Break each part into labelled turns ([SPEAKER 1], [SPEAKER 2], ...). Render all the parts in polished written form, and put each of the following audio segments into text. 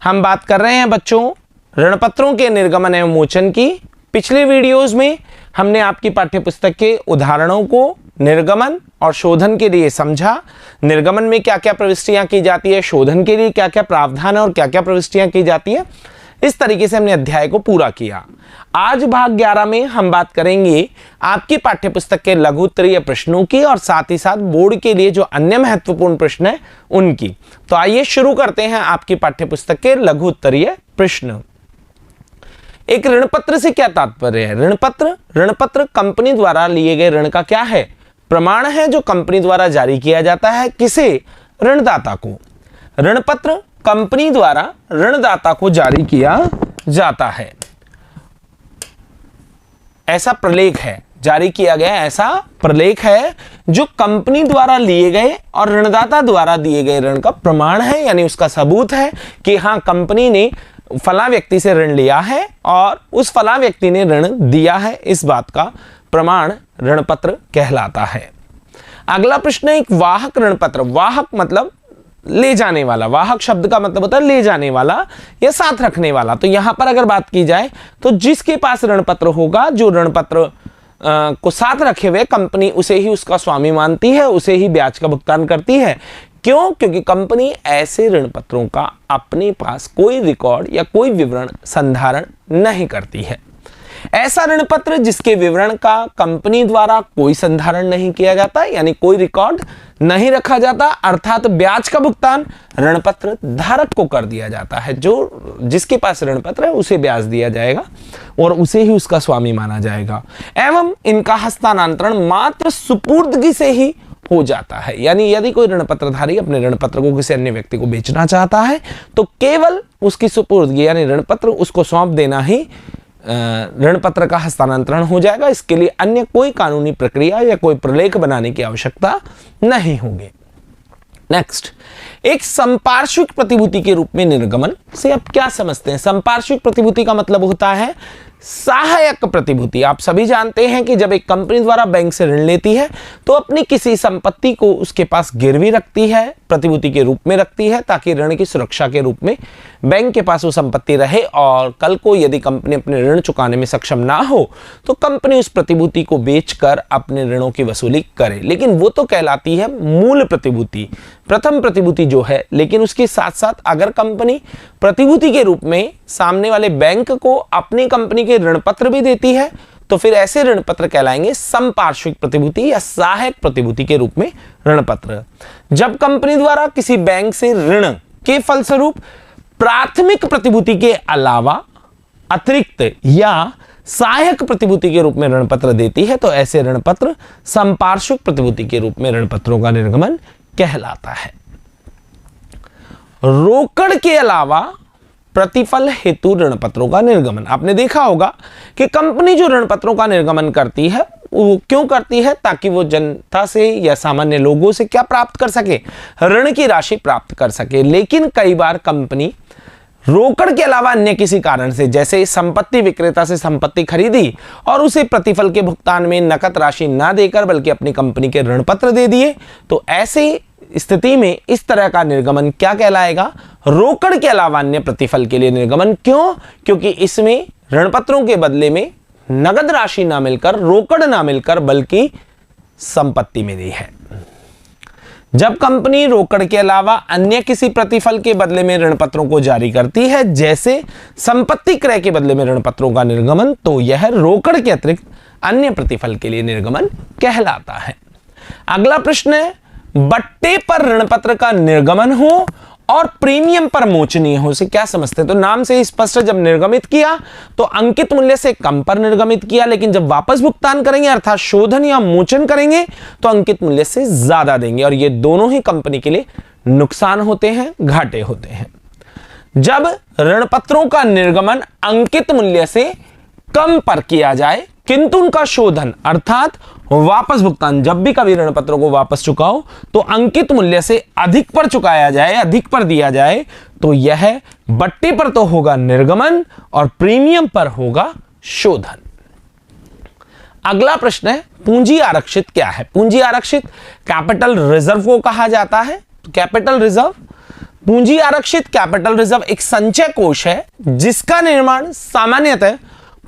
[SPEAKER 1] हम बात कर रहे हैं बच्चों ऋण पत्रों के निर्गमन एवं मोचन की। पिछले वीडियोस में हमने आपकी पाठ्यपुस्तक के उदाहरणों को निर्गमन और शोधन के लिए समझा। निर्गमन में क्या क्या प्रविष्टियां की जाती है, शोधन के लिए क्या क्या प्रावधान है और क्या क्या प्रविष्टियां की जाती है, इस तरीके से हमने अध्याय को पूरा किया। आज भाग 11 में हम बात करेंगे आपकी पाठ्यपुस्तक के लघु उत्तरीय प्रश्नों की और साथ ही साथ बोर्ड के लिए जो अन्य महत्वपूर्ण प्रश्न है उनकी। तो आइए शुरू करते हैं आपकी पाठ्यपुस्तक के लघु उत्तरीय प्रश्न। एक ऋण पत्र से क्या तात्पर्य है? ऋण पत्र कंपनी द्वारा लिए गए ऋण का क्या है? प्रमाण है जो कंपनी द्वारा जारी किया जाता है। किसे? ऋणदाता को। ऋण पत्र कंपनी द्वारा ऋणदाता को जारी किया जाता है। ऐसा प्रलेख है, जारी किया गया ऐसा प्रलेख है जो कंपनी द्वारा लिए गए और ऋणदाता द्वारा दिए गए ऋण का प्रमाण है, यानी उसका सबूत है कि हाँ कंपनी ने फला व्यक्ति से ऋण लिया है और उस फला व्यक्ति ने ऋण दिया है। इस बात का प्रमाण ऋण पत्र कहलाता है। अगला प्रश्न है एक वाहक ऋण पत्र। वाहक मतलब ले जाने वाला, वाहक शब्द का मतलब होता है ले जाने वाला या साथ रखने वाला। तो यहां पर अगर बात की जाए तो जिसके पास ऋण पत्र होगा, जो ऋण पत्र को साथ रखे हुए कंपनी उसे ही उसका स्वामी मानती है, उसे ही ब्याज का भुगतान करती है। क्यों? क्योंकि कंपनी ऐसे ऋण पत्रों का अपने पास कोई रिकॉर्ड या कोई विवरण संधारण नहीं करती है। ऐसा ऋण पत्र जिसके विवरण का कंपनी द्वारा कोई संधारण नहीं किया जाता, यानी कोई रिकॉर्ड नहीं रखा जाता, अर्थात ब्याज का भुगतान ऋण पत्र धारक को कर दिया जाता है। जो जिसके पास ऋण पत्र है उसे ब्याज दिया जाएगा और उसे ही उसका स्वामी माना जाएगा। एवं इनका हस्तांतरण मात्र सुपुर्दगी से ही हो जाता है, यानी यदि कोई ऋण पत्रधारी अपने ऋण पत्र को किसी अन्य व्यक्ति को बेचना चाहता है तो केवल उसकी सुपुर्दगी यानी ऋण पत्र उसको सौंप देना ही ऋण पत्र का हस्तांतरण हो जाएगा। इसके लिए अन्य कोई कानूनी प्रक्रिया या कोई प्रलेख बनाने की आवश्यकता नहीं होगी। नेक्स्ट, एक संपार्श्विक प्रतिभूति के रूप में निर्गमन से आप क्या समझते हैं? संपार्श्विक प्रतिभूति का मतलब होता है सहायक प्रतिभूति। आप सभी जानते हैं कि जब एक कंपनी द्वारा बैंक से ऋण लेती है तो अपनी किसी संपत्ति को उसके पास गिरवी रखती है, प्रतिभूति के रूप में रखती है, ताकि ऋण की सुरक्षा के रूप में बैंक के पास वो संपत्ति रहे और कल को यदि कंपनी अपने ऋण चुकाने में सक्षम ना हो तो कंपनी उस प्रतिभूति को बेचकर अपने ऋणों की वसूली करे। लेकिन वो तो कहलाती है मूल प्रतिभूति, प्रथम प्रतिभूति जो है। लेकिन उसके साथ साथ अगर कंपनी प्रतिभूति के रूप में सामने वाले बैंक को अपनी कंपनी के ऋण पत्र भी देती है तो फिर ऐसे ऋण पत्र कहलाएंगे संपार्श्विक प्रतिभूति या सहायक प्रतिभूति के रूप में ऋण पत्र। जब कंपनी द्वारा किसी बैंक से ऋण के फलस्वरूप प्राथमिक प्रतिभूति के अलावा अतिरिक्त या सहायक प्रतिभूति के रूप में ऋण पत्र देती है तो ऐसे ऋण पत्र संपार्श्विक प्रतिभूति के रूप में ऋण पत्रों का निर्गमन कहलाता है। रोकड़ के अलावा प्रतिफल हेतु ऋण पत्रों का निर्गमन। आपने देखा होगा कि कंपनी जो ऋण पत्रों का निर्गमन करती है वो क्यों करती है? ताकि वो जनता से या सामान्य लोगों से क्या प्राप्त कर सके? ऋण की राशि प्राप्त कर सके। लेकिन कई बार कंपनी रोकड़ के अलावा अन्य किसी कारण से, जैसे संपत्ति विक्रेता से संपत्ति खरीदी और उसे प्रतिफल के भुगतान में नकद राशि ना देकर बल्कि अपनी कंपनी के ऋण पत्र दे दिए, तो ऐसे स्थिति में इस तरह का निर्गमन क्या कहलाएगा? रोकड़ के अलावा अन्य प्रतिफल के लिए निर्गमन। क्यों? क्योंकि इसमें ऋण पत्रों के बदले में नगद राशि ना मिलकर, रोकड़ ना मिलकर बल्कि संपत्ति मिली है। जब कंपनी रोकड़ के अलावा अन्य किसी प्रतिफल के बदले में ऋण पत्रों को जारी करती है, जैसे संपत्ति क्रय के बदले में ऋण पत्रों का निर्गमन, तो यह रोकड़ के अतिरिक्त अन्य प्रतिफल के लिए निर्गमन कहलाता है। अगला प्रश्न है बट्टे पर ऋण पत्र का निर्गमन हो और प्रीमियम पर मोचनीय हो से क्या समझते हैं? तो नाम से ही स्पष्ट है, जब निर्गमित किया तो अंकित मूल्य से कम पर निर्गमित किया, लेकिन जब वापस भुगतान करेंगे अर्थात शोधन या मोचन करेंगे तो अंकित मूल्य से ज्यादा देंगे और ये दोनों ही कंपनी के लिए नुकसान होते हैं, घाटे होते हैं। जब ऋण पत्रों का निर्गमन अंकित मूल्य से कम पर किया जाए किंतु उनका शोधन अर्थात वापस भुगतान, जब भी कभी ऋण पत्रों को वापस चुकाओ तो अंकित मूल्य से अधिक पर चुकाया जाए, अधिक पर दिया जाए, तो यह बट्टे पर तो होगा निर्गमन और प्रीमियम पर होगा शोधन। अगला प्रश्न है पूंजी आरक्षित क्या है? पूंजी आरक्षित कैपिटल रिजर्व को कहा जाता है। तो कैपिटल रिजर्व पूंजी आरक्षित कैपिटल रिजर्व एक संचय कोष है जिसका निर्माण सामान्यतः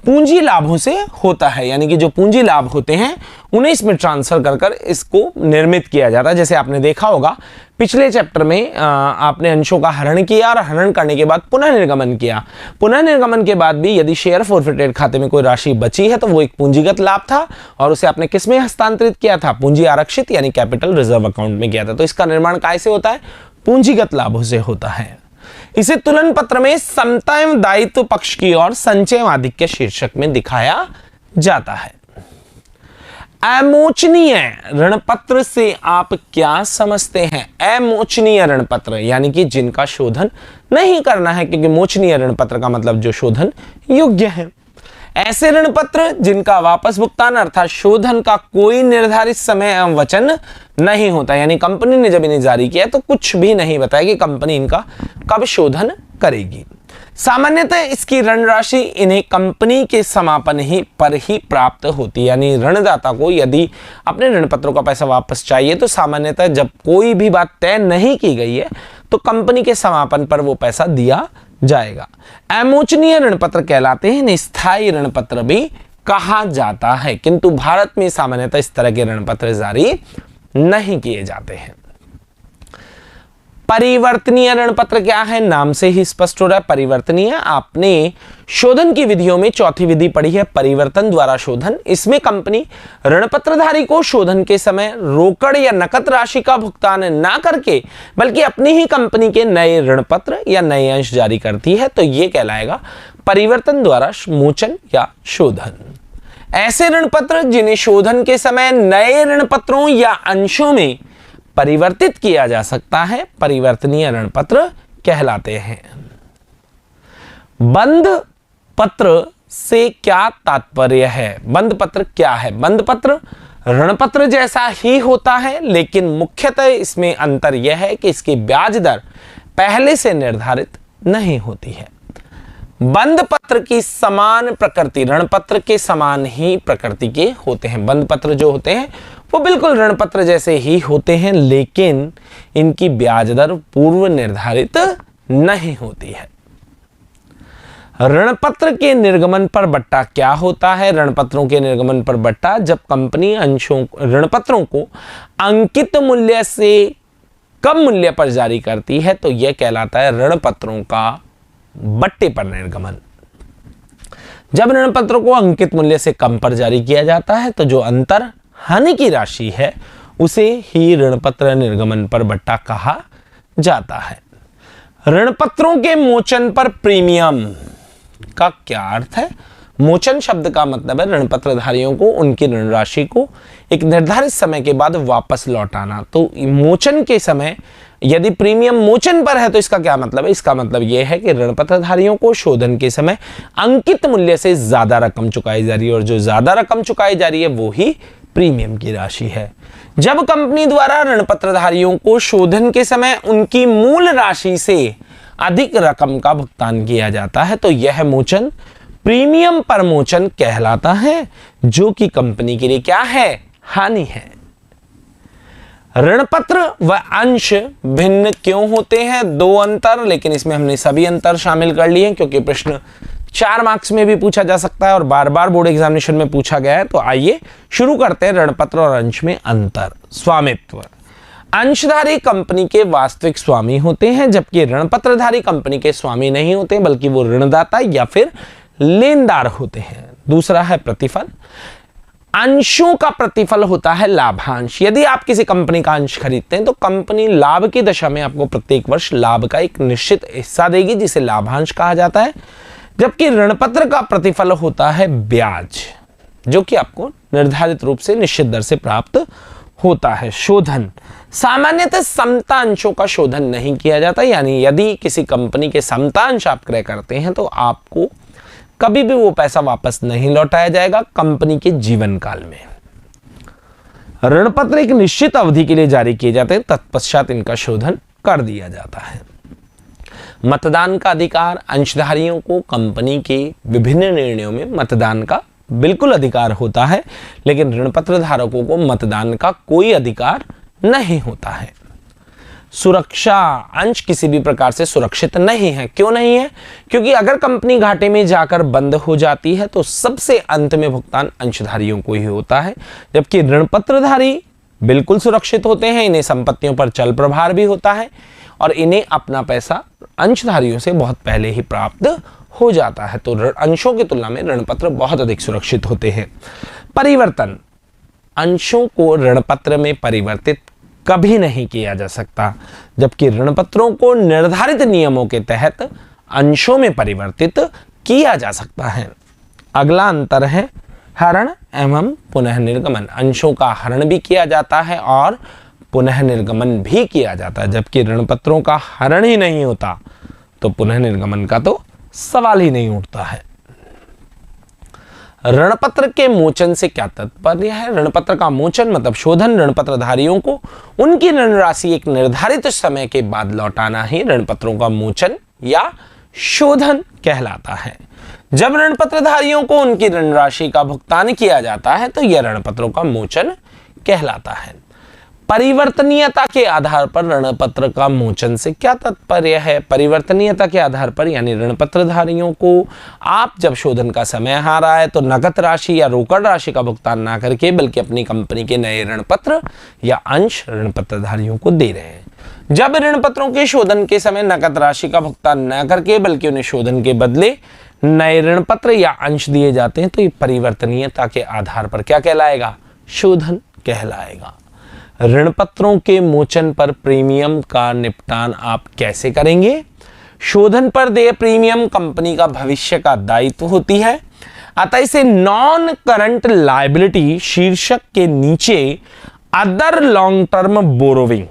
[SPEAKER 1] पूंजी लाभों से होता है, यानी कि जो पूंजी लाभ होते हैं उन्हें इसमें ट्रांसफर कर कर इसको निर्मित किया जाता है। जैसे आपने देखा होगा पिछले चैप्टर में आपने अंशों का हरण किया और हरण करने के बाद पुनः निर्गमन किया। पुनः निर्गमन के बाद भी यदि शेयर फॉरफिटेड खाते में कोई राशि बची है तो वो एक पूंजीगत लाभ था और उसे आपने किस में हस्तांतरित किया था? पूंजी आरक्षित यानी कैपिटल रिजर्व अकाउंट में किया था। तो इसका निर्माण कैसे होता है? पूंजीगत लाभों से होता है। इसे तुलन पत्र में समता एवं दायित्व पक्ष की ओर संचय एवं आधिक्य शीर्षक में दिखाया जाता है। अमोचनीय ऋण पत्र से आप क्या समझते हैं? अमोचनीय ऋण पत्र यानी कि जिनका शोधन नहीं करना है, क्योंकि मोचनीय ऋण पत्र का मतलब जो शोधन योग्य है। ऐसे ऋण पत्र जिनका वापस भुगतान अर्थात शोधन का कोई निर्धारित समय एवं वचन नहीं होता, यानी कंपनी ने जब इन्हें जारी किया तो कुछ भी नहीं बताया कि कंपनी इनका कब शोधन करेगी। सामान्यतः इसकी ऋण राशि इन्हें कंपनी के समापन पर ही प्राप्त होती है, यानी ऋणदाता को यदि अपने ऋण पत्रों का पैसा वापस चाहिए तो सामान्यतः जब कोई भी बात तय नहीं की गई है तो कंपनी के समापन पर वो पैसा दिया जाएगा। अमोचनीय ऋण पत्र कहलाते हैं, स्थायी ऋण पत्र भी कहा जाता है, किंतु भारत में सामान्यतः इस तरह के ऋण पत्र जारी नहीं किए जाते हैं। परिवर्तनीय ऋण पत्र क्या है? नाम से ही स्पष्ट हो रहा है परिवर्तनीय। आपने शोधन की विधियों में चौथी विधि पढ़ी है, परिवर्तन द्वारा शोधन। इसमें कंपनी ऋण पत्रधारी को शोधन के समय रोकड़ या नकद राशि का भुगतान ना करके बल्कि अपनी ही कंपनी के नए ऋण पत्र या नए अंश जारी करती है, तो यह कहलाएगा परिवर्तन द्वारा मोचन या शोधन। ऐसे ऋण पत्र जिन्हें शोधन के समय नए ऋण पत्रों या अंशों में परिवर्तित किया जा सकता है, परिवर्तनीय ऋण पत्र कहलाते हैं। बंध पत्र से क्या तात्पर्य है? बंध पत्र क्या है? बंध पत्र ऋण पत्र जैसा ही होता है, लेकिन मुख्यतः इसमें अंतर यह है कि इसकी ब्याज दर पहले से निर्धारित नहीं होती है। बंध पत्र की समान प्रकृति ऋण पत्र के समान ही प्रकृति के होते हैं। बंध पत्र जो होते हैं वो बिल्कुल ऋण पत्र जैसे ही होते हैं, लेकिन इनकी ब्याज दर पूर्व निर्धारित नहीं होती है। ऋण पत्र के निर्गमन पर बट्टा क्या होता है? ऋण पत्रों के निर्गमन पर बट्टा जब कंपनी अंशों ऋण पत्रों को अंकित मूल्य से कम मूल्य पर जारी करती है तो यह कहलाता है ऋण पत्रों का बट्टे पर निर्गमन। जब ऋण पत्रों को अंकित मूल्य से कम पर जारी किया जाता है तो जो अंतर हानि की राशि है उसे ही ऋण पत्र निर्गमन पर बट्टा कहा जाता है। ऋण पत्रों के मोचन पर प्रीमियम का क्या अर्थ है? मोचन शब्द का मतलब है ऋण पत्रधारियों को उनकी ऋण राशि को एक निर्धारित समय के बाद वापस लौटाना। तो मोचन के समय यदि प्रीमियम मोचन पर है तो इसका क्या मतलब है? इसका मतलब यह है कि ऋण पत्रधारियों को शोधन के समय अंकित मूल्य से ज्यादा रकम चुकाई जा रही है और जो ज्यादा रकम चुकाई जा रही है वो ही प्रीमियम की राशि है। जब कंपनी द्वारा ऋण पत्रधारियों को शोधन के समय उनकी मूल राशि से अधिक रकम का भुगतान किया जाता है तो यह मोचन प्रीमियम पर मोचन कहलाता है, जो कि कंपनी के लिए क्या है? हानि है। ऋण पत्र व अंश भिन्न क्यों होते हैं? दो अंतर, लेकिन इसमें हमने सभी अंतर शामिल कर लिए हैं क्योंकि प्रश्न 4 मार्क्स में भी पूछा जा सकता है और बार बार बोर्ड एग्जामिनेशन में पूछा गया है। तो आइए शुरू करते हैं ऋण पत्र और अंश में अंतर। स्वामित्व अंशधारी कंपनी के वास्तविक स्वामी होते हैं, जबकि ऋण पत्रधारी कंपनी के स्वामी नहीं होते बल्कि वो ऋणदाता या फिर लेनदार होते हैं। दूसरा है प्रतिफल। अंशों का प्रतिफल होता है लाभांश। यदि आप किसी कंपनी का अंश खरीदते हैं तो कंपनी लाभ की दशा में आपको प्रत्येक वर्ष लाभ का एक निश्चित हिस्सा देगी जिसे लाभांश कहा जाता है, जबकि ऋण पत्र का प्रतिफल होता है ब्याज, जो कि आपको निर्धारित रूप से निश्चित दर से प्राप्त होता है। शोधन सामान्यतः समता अंशों का शोधन नहीं किया जाता, यानी यदि किसी कंपनी के समता अंश आप क्रय करते हैं तो आपको कभी भी वो पैसा वापस नहीं लौटाया जाएगा कंपनी के जीवन काल में। ऋण पत्र एक निश्चित अवधि के लिए जारी किए जाते हैं, तत्पश्चात इनका शोधन कर दिया जाता है। मतदान का अधिकार अंशधारियों को कंपनी के विभिन्न निर्णयों में मतदान का बिल्कुल अधिकार होता है, लेकिन ऋण पत्र धारकों को मतदान का कोई अधिकार नहीं होता है। सुरक्षा अंश किसी भी प्रकार से सुरक्षित नहीं है। क्यों नहीं है? क्योंकि अगर कंपनी घाटे में जाकर बंद हो जाती है तो सबसे अंत में भुगतान अंशधारियों को ही होता है, जबकि ऋण पत्रधारी बिल्कुल सुरक्षित होते हैं। इन्हें संपत्तियों पर चल प्रभार भी होता है और इन्हें अपना पैसा अंशधारियों से बहुत पहले ही प्राप्त हो जाता है। तो अंशों की तुलना में ऋण पत्र बहुत अधिक सुरक्षित होते हैं। परिवर्तन, अंशों को ऋण पत्र में परिवर्तित कभी नहीं किया जा सकता, जबकि ऋण पत्रों को निर्धारित नियमों के तहत अंशों में परिवर्तित किया जा सकता है। अगला अंतर है हरण एवं पुनः निर्गमन। अंशों का हरण भी किया जाता है और पुनः निर्गमन भी किया जाता है, जबकि ऋण पत्रों का हरण ही नहीं होता तो पुनः निर्गमन का तो सवाल ही नहीं उठता है। ऋण पत्र के मोचन से क्या तात्पर्य है? ऋण पत्र का मोचन मतलब शोधन। ऋण पत्रधारियों को उनकी ऋण राशि एक निर्धारित समय के बाद लौटाना ही ऋण पत्रों का मोचन या शोधन कहलाता है। जब ऋण पत्रधारियों को उनकी ऋण राशि का भुगतान किया जाता है तो यह ऋण पत्रों का मोचन कहलाता है। परिवर्तनीयता के आधार पर ऋण पत्र का मोचन से क्या तात्पर्य है? परिवर्तनीयता के आधार पर यानी ऋण पत्रधारियों को आप जब शोधन का समय आ रहा है तो नकद राशि या रोकड़ राशि का भुगतान ना करके बल्कि अपनी कंपनी के नए ऋण पत्र या अंश ऋण पत्रधारियों को दे रहे हैं। जब ऋण पत्रों के शोधन के समय नकद राशि का भुगतान न करके बल्कि उन्हें शोधन के बदले नए ऋण पत्र या अंश दिए जाते हैं तो ये परिवर्तनीयता के आधार पर क्या कहलाएगा? शोधन कहलाएगा। ऋण पत्रों के मोचन पर प्रीमियम का निपटान आप कैसे करेंगे? शोधन पर देय प्रीमियम कंपनी का भविष्य का दायित्व होती है, अतः इसे नॉन करंट लायबिलिटी शीर्षक के नीचे अदर लॉन्ग टर्म बोरोविंग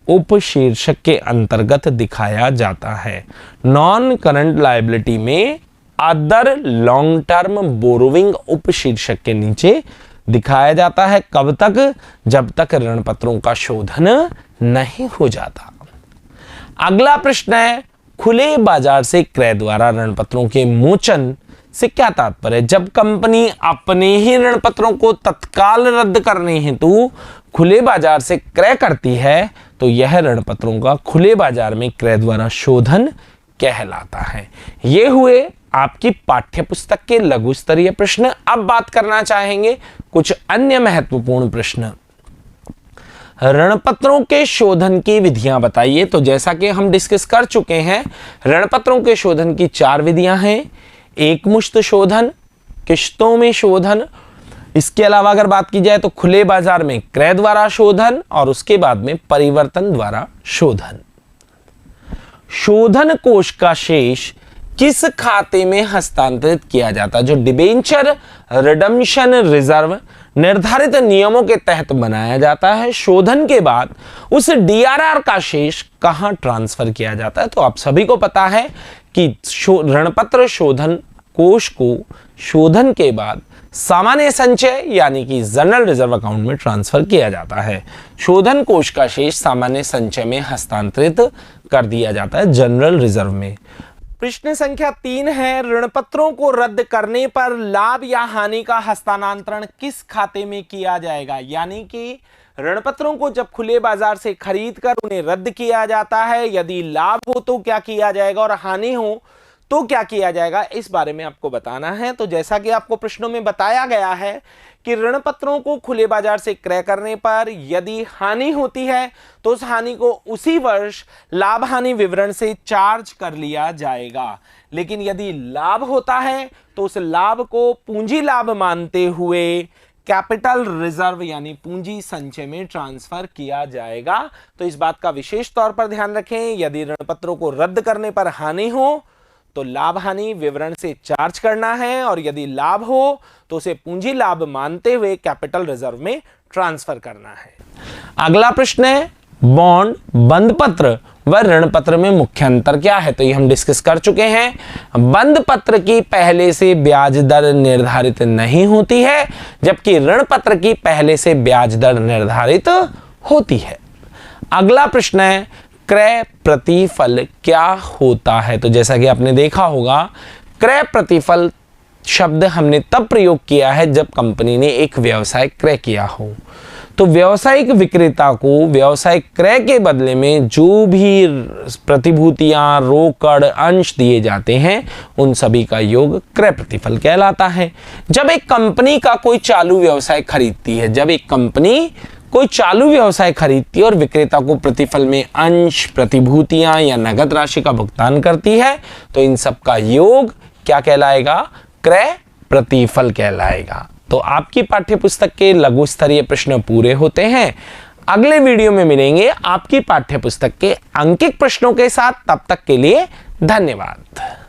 [SPEAKER 1] उप शीर्षक के अंतर्गत दिखाया जाता है। नॉन करंट लायबिलिटी में अदर लॉन्ग टर्म बोरोविंग उप शीर्षक के नीचे दिखाया जाता है। कब तक? जब तक ऋण पत्रों का शोधन नहीं हो जाता। अगला प्रश्न है खुले बाजार से क्रय द्वारा ऋण पत्रों के मोचन से क्या तात्पर्य? जब कंपनी अपने ही ऋण पत्रों को तत्काल रद्द करने हेतु खुले बाजार से क्रय करती है तो यह ऋण पत्रों का खुले बाजार में क्रय द्वारा शोधन कहलाता है। ये हुए आपकी पाठ्य पुस्तक के लघु स्तरीय प्रश्न। अब बात करना चाहेंगे कुछ अन्य महत्वपूर्ण प्रश्न। ऋण पत्रों के शोधन की विधियां बताइए। तो जैसा कि हम डिस्कस कर चुके हैं, ऋण पत्रों के शोधन की 4 विधियां हैं। एकमुश्त शोधन, किश्तों में शोधन, इसके अलावा अगर बात की जाए तो खुले बाजार में क्रय द्वारा शोधन और उसके बाद में परिवर्तन द्वारा शोधन। शोधन कोष का शेष किस खाते में हस्तांतरित किया जाता है? जो डिबेंचर रिडम्पशन रिजर्व निर्धारित नियमों के तहत बनाया जाता है, शोधन के बाद उस डीआरआर का शेष कहां ट्रांसफर किया जाता है? तो आप सभी को पता है कि ऋण पत्र शोधन कोष को शोधन के बाद सामान्य संचय यानी कि जनरल रिजर्व अकाउंट में ट्रांसफर किया जाता है। शोधन कोष का शेष सामान्य संचय में हस्तांतरित कर दिया जाता है जनरल रिजर्व में। प्रश्न संख्या 3 है ऋण पत्रों को रद्द करने पर लाभ या हानि का हस्तांतरण किस खाते में किया जाएगा? यानी कि ऋण पत्रों को जब खुले बाजार से खरीद कर उन्हें रद्द किया जाता है, यदि लाभ हो तो क्या किया जाएगा और हानि हो तो क्या किया जाएगा, इस बारे में आपको बताना है। तो जैसा कि आपको प्रश्नों में बताया गया है कि ऋण पत्रों को खुले बाजार से क्रय करने पर यदि हानि होती है तो उस हानि को उसी वर्ष लाभ हानि विवरण से चार्ज कर लिया जाएगा, लेकिन यदि लाभ होता है तो उस लाभ को पूंजी लाभ मानते हुए कैपिटल रिजर्व यानी पूंजी संचय में ट्रांसफर किया जाएगा। तो इस बात का विशेष तौर पर ध्यान रखें, यदि ऋण पत्रों को रद्द करने पर हानि हो तो लाभ हानि विवरण से चार्ज करना है और यदि लाभ हो तो उसे पूंजी लाभ मानते हुए कैपिटल रिजर्व में ट्रांसफर करना है। अगला प्रश्न है बॉन्ड बंद पत्र व ऋण पत्र में मुख्य अंतर क्या है? तो ये हम डिस्कस कर चुके हैं। बंद पत्र की पहले से ब्याज दर निर्धारित नहीं होती है, जबकि ऋण पत्र की पहले से ब्याज दर निर्धारित होती है। अगला प्रश्न है क्रय प्रतिफल क्या होता है? तो जैसा कि आपने देखा होगा, क्रय प्रतिफल शब्द हमने तब प्रयोग किया है जब कंपनी ने एक व्यवसाय क्रय किया हो। तो व्यावसायिक विक्रेता को व्यावसायिक क्रय के बदले में जो भी प्रतिभूतियां, रोकड़, अंश दिए जाते हैं उन सभी का योग क्रय प्रतिफल कहलाता है। जब एक कंपनी का कोई चालू व्यवसाय खरीदती है, जब एक कंपनी कोई चालू व्यवसाय खरीदती है और विक्रेता को प्रतिफल में अंश, प्रतिभूतियां या नगद राशि का भुगतान करती है, तो इन सब का योग क्या कहलाएगा? क्रय प्रतिफल कहलाएगा। तो आपकी पाठ्यपुस्तक के लघु स्तरीय प्रश्न पूरे होते हैं। अगले वीडियो में मिलेंगे आपकी पाठ्यपुस्तक के अंकित प्रश्नों के साथ। तब तक के लिए धन्यवाद।